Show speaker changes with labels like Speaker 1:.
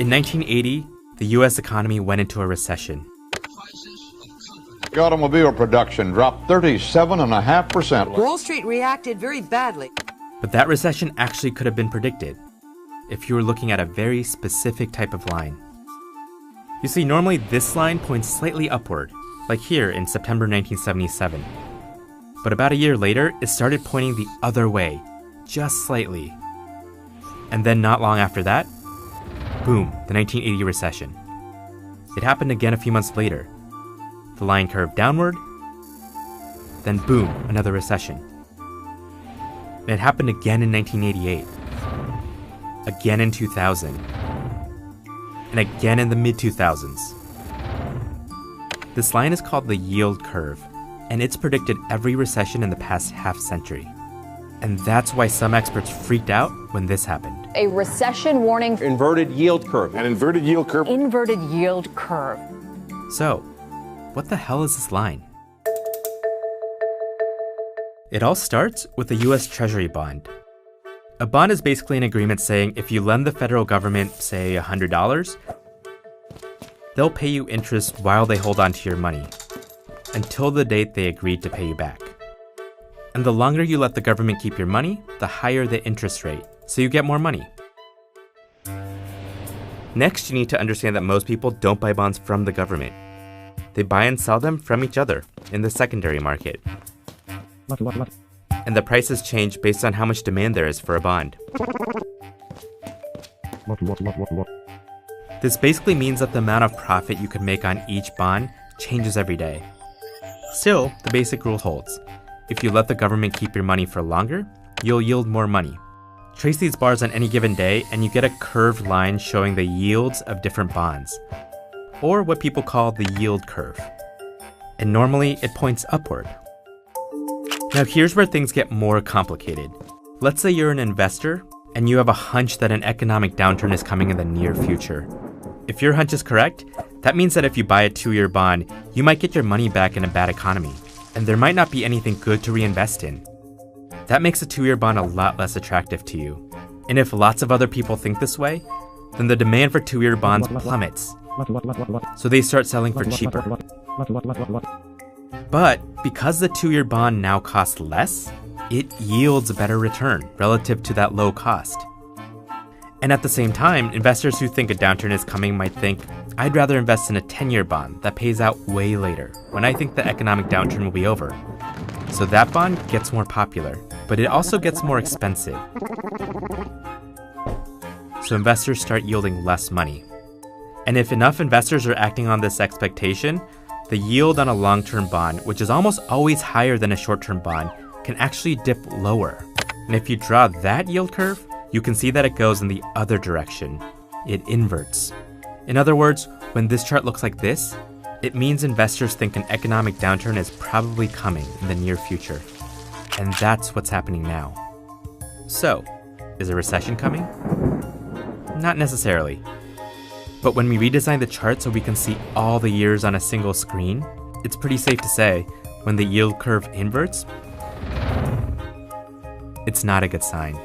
Speaker 1: In 1980, the US economy went into a recession.
Speaker 2: Automobile production dropped 37.5%.
Speaker 3: Wall Street reacted very badly.
Speaker 1: But that recession actually could have been predicted if you were looking at a very specific type of line. You see, normally this line points slightly upward, like here in September 1977. But about a year later, it started pointing the other way, just slightly. And then not long after that, boom, the 1980 recession. It happened again a few months later. The line curved downward, then boom, another recession. And it happened again in 1988, again in 2000, and again in the mid-2000s. This line is called the yield curve, and it's predicted every recession in the past half-century. And that's why some experts freaked out when this happened.
Speaker 4: A recession warning.
Speaker 5: Inverted yield curve.
Speaker 2: An inverted yield curve.
Speaker 4: Inverted yield curve.
Speaker 1: So, what the hell is this line? It all starts with a US Treasury bond. A bond is basically an agreement saying if you lend the federal government, say, $100, they'll pay you interest while they hold on to your money, until the date they agreed to pay you back. And the longer you let the government keep your money, the higher the interest rate, so you get more money. Next, you need to understand that most people don't buy bonds from the government. They buy and sell them from each other in the secondary market. And the prices change based on how much demand there is for a bond. This basically means that the amount of profit you can make on each bond changes every day. Still, the basic rule holds. If you let the government keep your money for longer, you'll yield more money. Trace these bars on any given day and you get a curved line showing the yields of different bonds, or what people call the yield curve. And normally it points upward. Now here's where things get more complicated. Let's say you're an investor and you have a hunch that an economic downturn is coming in the near future. If your hunch is correct, that means that if you buy a 2-year bond, you might get your money back in a bad economy, and there might not be anything good to reinvest in. That makes a 2-year bond a lot less attractive to you. And if lots of other people think this way, then the demand for 2-year bonds plummets. So they start selling for cheaper. But because the 2-year bond now costs less, it yields a better return relative to that low cost. And at the same time, investors who think a downturn is coming might think, I'd rather invest in a 10-year bond that pays out way later, when I think the economic downturn will be over. So that bond gets more popular, but it also gets more expensive. So investors start yielding less money. And if enough investors are acting on this expectation, the yield on a long-term bond, which is almost always higher than a short-term bond, can actually dip lower. And if you draw that yield curve, you can see that it goes in the other direction. It inverts. In other words, when this chart looks like this, it means investors think an economic downturn is probably coming in the near future. And that's what's happening now. So, is a recession coming? Not necessarily. But when we redesign the chart so we can see all the years on a single screen, it's pretty safe to say when the yield curve inverts, it's not a good sign.